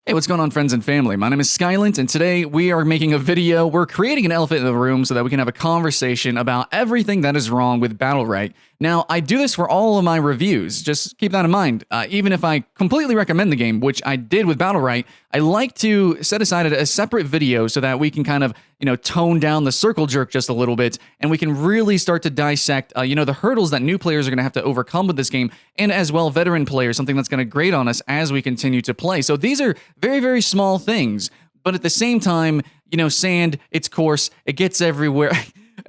Hey, what's going on, friends and family? My name is Skylent, and today we are making a video. We're creating an elephant in the room so that we can have a conversation about everything that is wrong with Battlerite. Now, I do this for all of my reviews. Just keep that in mind. Even if I completely recommend the game, which I did with Battlerite, I like to set aside a separate video so that we can kind of, tone down the circle jerk just a little bit, and we can really start to dissect, the hurdles that new players are going to have to overcome with this game, and as well veteran players, something that's going to grate on us as we continue to play. So these are very, very small things, but at the same time, sand, it's coarse, it gets everywhere.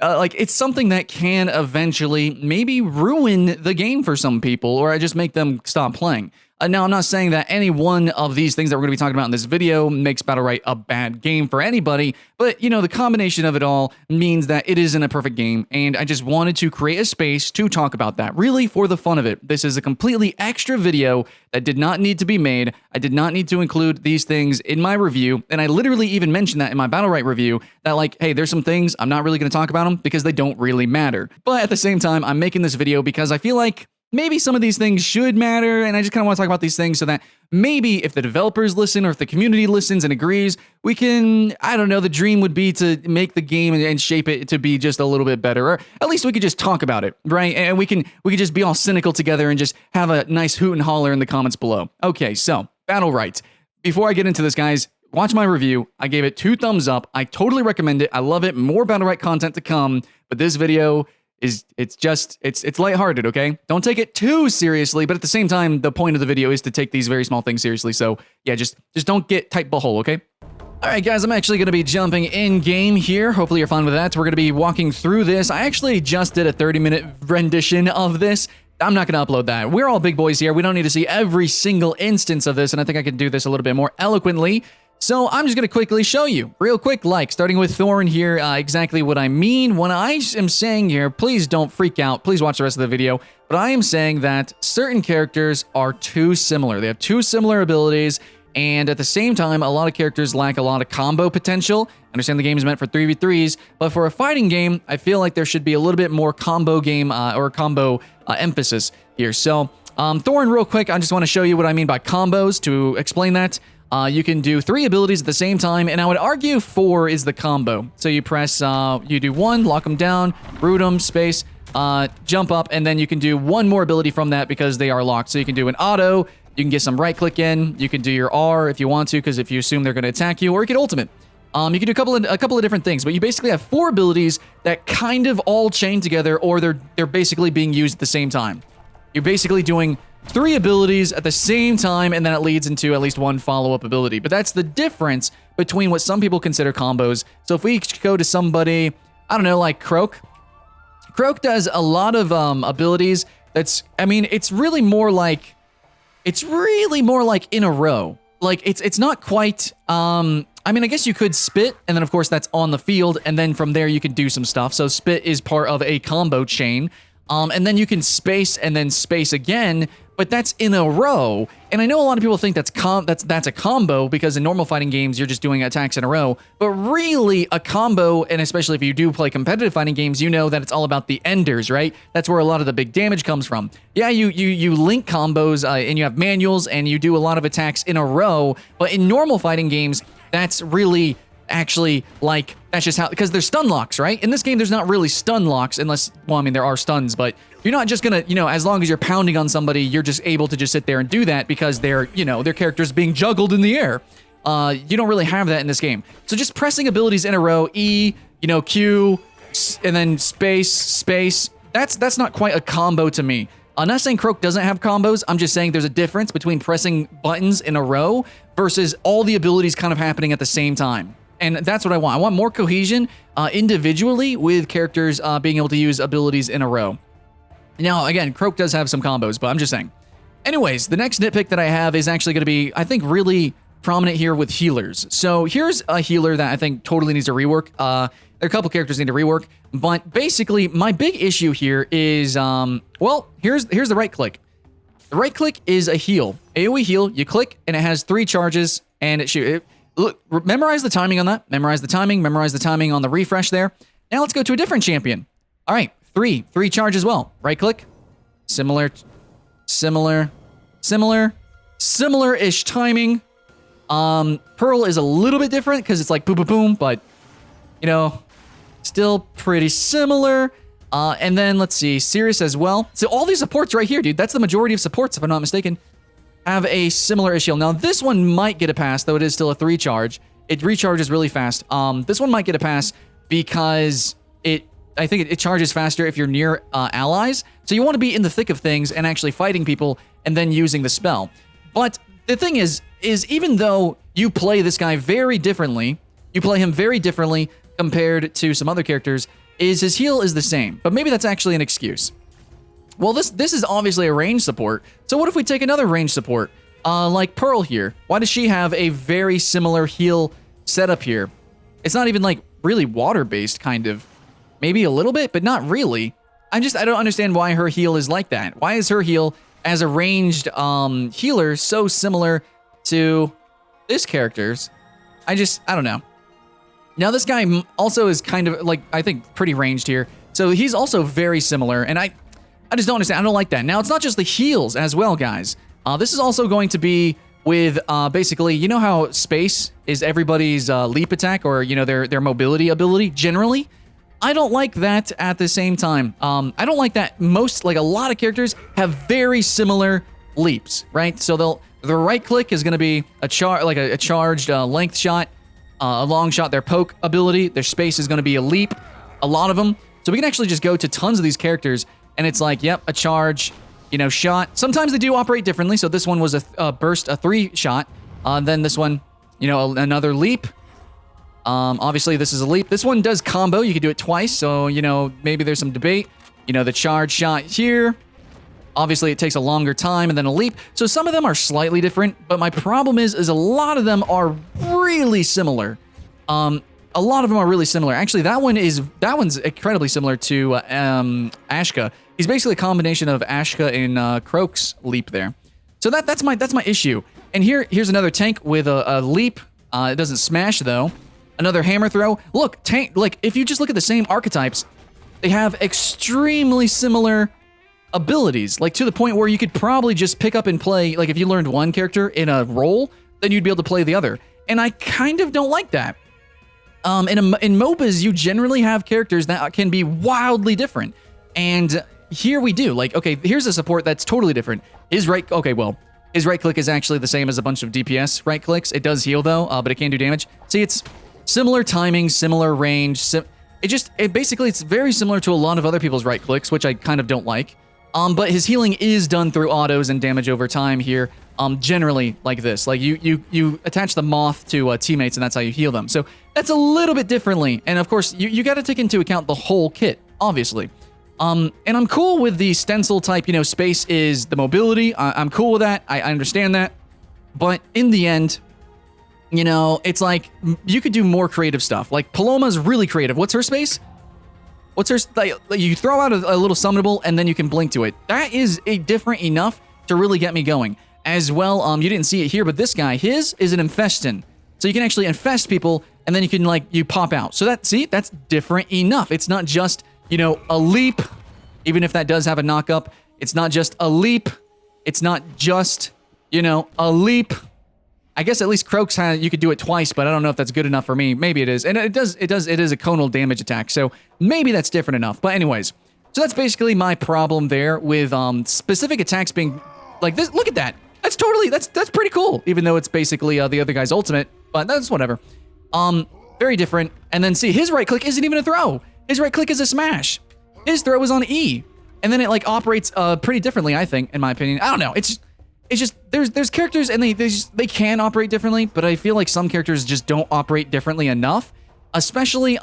It's something that can eventually maybe ruin the game for some people, or just make them stop playing. Now, I'm not saying that any one of these things that we're going to be talking about in this video makes Battlerite a bad game for anybody, but, the combination of it all means that it isn't a perfect game, and I just wanted to create a space to talk about that, really for the fun of it. This is a completely extra video that did not need to be made. I did not need to include these things in my review, and I literally even mentioned that in my Battlerite review, that hey, there's some things, I'm not really going to talk about them because they don't really matter. But at the same time, I'm making this video because I feel like maybe some of these things should matter, and I just kind of want to talk about these things so that maybe if the developers listen or if the community listens and agrees, we can, I don't know, the dream would be to make the game and shape it to be just a little bit better, or at least we could just talk about it, right? And we could just be all cynical together and just have a nice hoot and holler in the comments below. Okay, so Battlerite. Before I get into this, guys, watch my review. I gave it 2 thumbs up. I totally recommend it. I love it. More Battlerite content to come, but this video it's lighthearted, okay? Don't take it too seriously, but at the same time, the point of the video is to take these very small things seriously. So yeah, just don't get tight butthole, okay? All right, guys, I'm actually going to be jumping in game here. Hopefully you're fine with that. We're going to be walking through this. I actually just did a 30-minute rendition of this. I'm not going to upload that. We're all big boys here. We don't need to see every single instance of this, and I think I can do this a little bit more eloquently. So I'm just going to quickly show you, real quick, starting with Thorin here, exactly what I mean. When I am saying here, please don't freak out. Please watch the rest of the video. But I am saying that certain characters are too similar. They have too similar abilities, and at the same time, a lot of characters lack a lot of combo potential. I understand the game is meant for 3v3s, but for a fighting game, I feel like there should be a little bit more combo game or combo emphasis here. So Thorin, real quick, I just want to show you what I mean by combos to explain that. You can do 3 abilities at the same time, and I would argue 4 is the combo. So you press, you do 1, lock them down, root them, space, jump up, and then you can do 1 more ability from that because they are locked. So you can do an auto, you can get some right click in, you can do your R if you want to, because if you assume they're going to attack you, or you can ultimate. You can do a couple of different things, but you basically have 4 abilities that kind of all chain together, or they're basically being used at the same time. You're basically doing 3 abilities at the same time, and then it leads into at least 1 follow-up ability. But that's the difference between what some people consider combos. So if we go to somebody, I don't know, like Croak. Croak does a lot of abilities it's really more like in a row. It's not quite, I guess you could spit, and then of course that's on the field, and then from there you can do some stuff. So spit is part of a combo chain. And then you can space and then space again, but that's in a row. And I know a lot of people think that's a combo because in normal fighting games, you're just doing attacks in a row. But really, a combo, and especially if you do play competitive fighting games, you know that it's all about the enders, right? That's where a lot of the big damage comes from. Yeah, you link combos, and you have manuals, and you do a lot of attacks in a row. But in normal fighting games, that's really actually that's just how, because there's stun locks, right? In this game, there's not really stun locks unless, well, there are stuns, but you're not just gonna, as long as you're pounding on somebody, you're just able to just sit there and do that because their character's being juggled in the air. You don't really have that in this game. So just pressing abilities in a row, E, Q, and then space, that's not quite a combo to me. I'm not saying Croak doesn't have combos, I'm just saying there's a difference between pressing buttons in a row versus all the abilities kind of happening at the same time. And that's what I want. I want more cohesion individually with characters being able to use abilities in a row. Now, again, Croak does have some combos, but I'm just saying. Anyways, the next nitpick that I have is actually going to be, I think, really prominent here with healers. So here's a healer that I think totally needs to rework. There are a couple characters that need to rework, but basically, my big issue here is, here's the right click. The right click is a heal. AoE heal, you click, and it has 3 charges, and it shoots. Look, memorize the timing on that. Memorize the timing on the refresh there. Now let's go to a different champion. All right, 3 charge as well. Right click, similar-ish timing. Pearl is a little bit different because it's like boom, boom, boom, but, you know, still pretty similar. And then let's see, Sirius as well. So all these supports right here, dude, that's the majority of supports, if I'm not mistaken, have a similar issue. Now, this one might get a pass, though it is still a 3 charge. It recharges really fast. This one might get a pass because I think it charges faster if you're near allies. So you want to be in the thick of things and actually fighting people and then using the spell. But the thing is even though you play this guy very differently, you play him very differently compared to some other characters, his heal is the same. But maybe that's actually an excuse. Well, this is obviously a range support. So what if we take another range support? Like Pearl here. Why does she have a very similar heal setup here? It's not even like really water-based, kind of. Maybe a little bit, but not really. I don't understand why her heal is like that. Why is her heal as a ranged healer so similar to this character's? I don't know. Now this guy also is kind of like, I think, pretty ranged here. So he's also very similar, and I just don't understand. I don't like that. Now it's not just the heals as well, guys. This is also going to be with basically, you know how space is everybody's leap attack, or you know their mobility ability generally. I don't like that at the same time. I don't like that a lot of characters have very similar leaps, right? So the right click is going to be a charged length shot, a long shot. Their poke ability, their space is going to be a leap. A lot of them. So we can actually just go to tons of these characters, and it's like, yep, a charge, you know, shot. Sometimes they do operate differently. So this one was a burst, a 3 shot. Then this one, you know, another leap. Obviously, this is a leap. This one does combo. You could do it twice, so, you know, maybe there's some debate. You know, the charge shot here. Obviously, it takes a longer time, and then a leap. So some of them are slightly different, but my problem is a lot of them are really similar. A lot of them are really similar. Actually, that one's incredibly similar to Ashka. He's basically a combination of Ashka and Croak's leap there. So that's my issue. And here's another tank with a leap. It doesn't smash, though. Another hammer throw. Look, tank. Like, if you just look at the same archetypes, they have extremely similar abilities. Like, to the point where you could probably just pick up and play. Like, if you learned one character in a role, then you'd be able to play the other. And I kind of don't like that. In MOBAs, you generally have characters that can be wildly different. And here we do. Like, okay, here's a support that's totally different. His right click is actually the same as a bunch of DPS right clicks. It does heal, though, but it can't do damage. See, it's similar timing, similar range. It's very similar to a lot of other people's right clicks, which I kind of don't like. But his healing is done through autos and damage over time here. Generally like this. Like you attach the moth to teammates, and that's how you heal them. So that's a little bit differently. And of course, you got to take into account the whole kit, obviously. And I'm cool with the stencil type, you know, space is the mobility. I'm cool with that. I understand that. But in the end, you know, it's like you could do more creative stuff. Like Paloma's really creative. What's her space? What's her, like, you throw out a little summonable and then you can blink to it. That is different enough to really get me going. As well, you didn't see it here, but this guy, his is an infestin. So you can actually infest people and then you can, like, you pop out. So that's different enough. It's not just, you know, a leap, even if that does have a knock-up. It's not just a leap. It's not just, you know, a leap. I guess at least Croak's you could do it twice, but I don't know if that's good enough for me. Maybe it is. And it is a conal damage attack, so maybe that's different enough. But anyways, so that's basically my problem there with specific attacks being like this. Look at that. That's pretty cool, even though it's basically the other guy's ultimate, but that's whatever. Very different. And then see, his right click isn't even a throw. His right click is a smash. His throw is on E. And then it like operates pretty differently, I think, in my opinion. I don't know. It's just there's characters and they can operate differently, but I feel like some characters just don't operate differently enough. Especially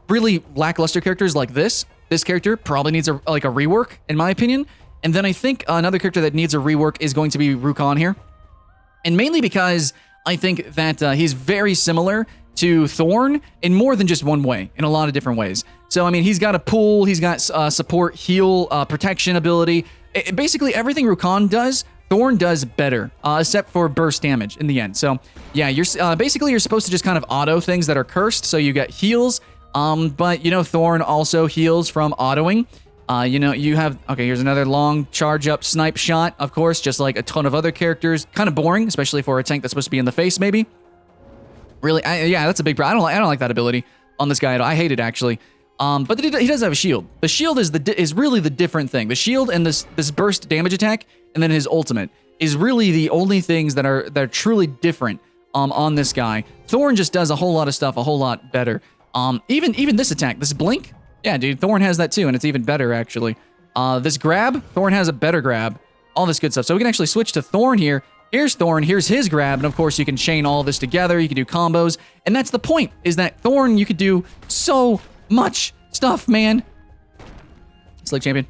really lackluster characters like this. This character probably needs a rework, in my opinion. And then I think another character that needs a rework is going to be Rukon here. And mainly because I think that he's very similar to Thorin in more than just one way, in a lot of different ways. So, I mean, he's got a pull, he's got support, heal, protection ability. Basically, everything Rukon does, Thorin does better, except for burst damage in the end. So, yeah, you're supposed to just kind of auto things that are cursed, so you get heals. But, you know, Thorin also heals from autoing. You know, you have, okay, here's another long charge up snipe shot, of course, just like a ton of other characters. Kind of boring, especially for a tank that's supposed to be in the face, maybe. Really, yeah, that's a big problem. I don't like that ability on this guy at all. I hate it, actually. But he does have a shield. The shield is really the different thing. The shield and this burst damage attack, and then his ultimate is really the only things that are truly different on this guy. Thorin just does a whole lot of stuff a whole lot better. Even this attack, this blink, yeah, dude, Thorin has that too, and it's even better, actually. This grab, Thorin has a better grab. All this good stuff. So we can actually switch to Thorin here. Here's Thorin, here's his grab, and of course you can chain all this together, you can do combos, and that's the point, is that Thorin, you could do so much stuff, man. Slick champion.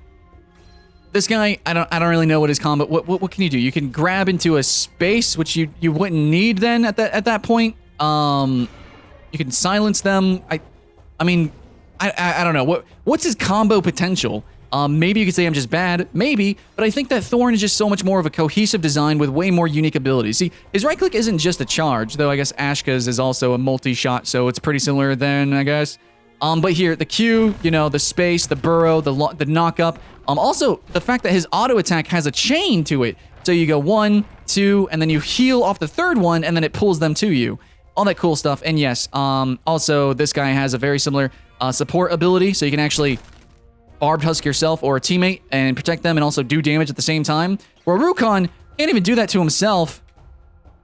This guy, I don't really know what his combo, what can you do? You can grab into a space, which you wouldn't need then at that point. You can silence them. I mean, I don't know. What's his combo potential? Maybe you could say I'm just bad, maybe, but I think that Thorin is just so much more of a cohesive design with way more unique abilities. See, his right click isn't just a charge, though I guess Ashka's is also a multi-shot, so it's pretty similar then, I guess. But here, the Q, you know, the space, the burrow, the knock-up. Also, the fact that his auto attack has a chain to it. So you go 1, 2, and then you heal off the third one, and then it pulls them to you. All that cool stuff. And yes, also, this guy has a very similar support ability, so you can actually barbed husk yourself or a teammate and protect them and also do damage at the same time. Where Rukon can't even do that to himself.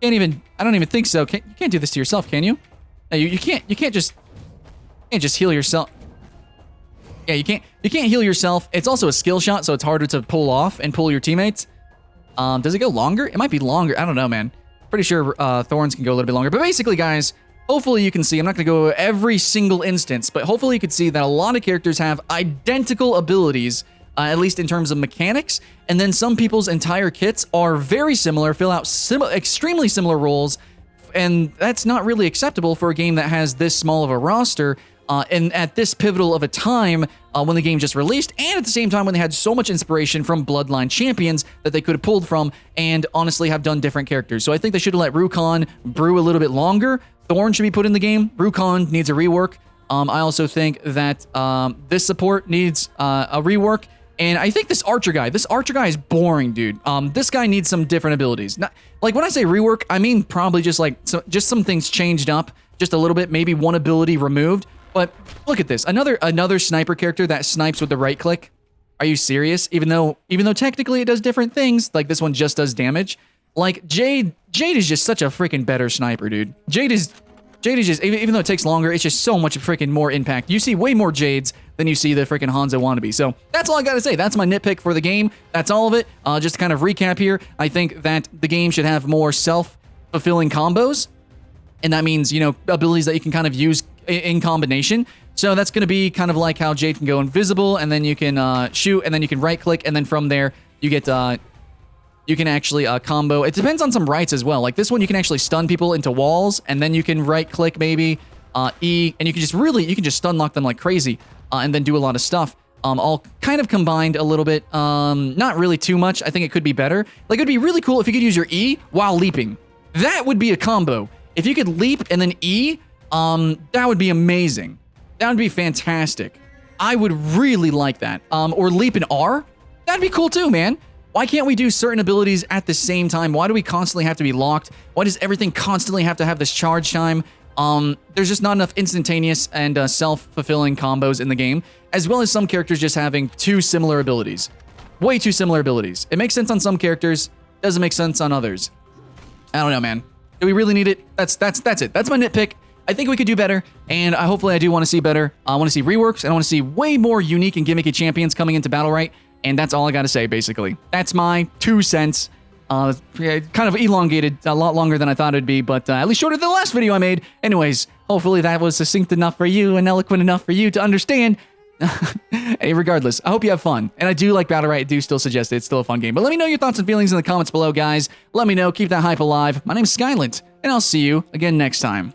I don't even think so. You can't do this to yourself, can you? No, you can't just heal yourself. Yeah, you can't heal yourself. It's also a skill shot, so it's harder to pull off and pull your teammates. Does it go longer? It might be longer. I don't know, man. Pretty sure Thorns can go a little bit longer. But basically, guys, hopefully you can see, I'm not going to go over every single instance, but hopefully you can see that a lot of characters have identical abilities, at least in terms of mechanics, and then some people's entire kits are very similar, fill out extremely similar roles, and that's not really acceptable for a game that has this small of a roster, and at this pivotal of a time when the game just released, and at the same time when they had so much inspiration from Bloodline champions that they could have pulled from, and honestly have done different characters. So I think they should have let Rukon brew a little bit longer. Thorn should be put in the game. Rukon needs a rework. I also think that this support needs a rework. And I think this Archer guy is boring, dude. This guy needs some different abilities. Not, like when I say rework, I mean probably just like just some things changed up just a little bit, maybe one ability removed. But look at this, another sniper character that snipes with the right click. Are you serious? Even though technically it does different things, like this one just does damage. Like Jade is just such a freaking better sniper, dude. Jade is just, even though it takes longer, it's just so much freaking more impact. You see way more Jades than you see the freaking Hanzo wannabe. So that's all I gotta say. That's my nitpick for the game. That's all of it. Just to kind of recap here, I think that the game should have more self-fulfilling combos. And that means, you know, abilities that you can kind of use in combination. So that's going to be kind of like how Jade can go invisible, and then you can shoot, and then you can right-click, and then from there, you get... you can actually combo. It depends on some rights as well. Like this one, you can actually stun people into walls, and then you can right-click maybe, E, and you can just stun lock them like crazy, and then do a lot of stuff. All kind of combined a little bit. Not really too much. I think it could be better. Like it'd be really cool if you could use your E while leaping. That would be a combo. If you could leap and then E, that would be amazing. That would be fantastic. I would really like that. Or leap in R. That'd be cool too, man. Why can't we do certain abilities at the same time? Why do we constantly have to be locked? Why does everything constantly have to have this charge time? There's just not enough instantaneous and self-fulfilling combos in the game, as well as some characters just having too similar abilities. Way too similar abilities. It makes sense on some characters, doesn't make sense on others. I don't know, man. Do we really need it? That's it. That's my nitpick. I think we could do better, and hopefully I do want to see better. I want to see reworks, and I want to see way more unique and gimmicky champions coming into Battlerite, and that's all I got to say, basically. That's my 2 cents. Kind of elongated, a lot longer than I thought it'd be, but at least shorter than the last video I made. Anyways, hopefully that was succinct enough for you and eloquent enough for you to understand. Hey, regardless, I hope you have fun. And I do like Battlerite. I do still suggest it. It's still a fun game. But let me know your thoughts and feelings in the comments below, guys. Let me know. Keep that hype alive. My name's Skylent, and I'll see you again next time.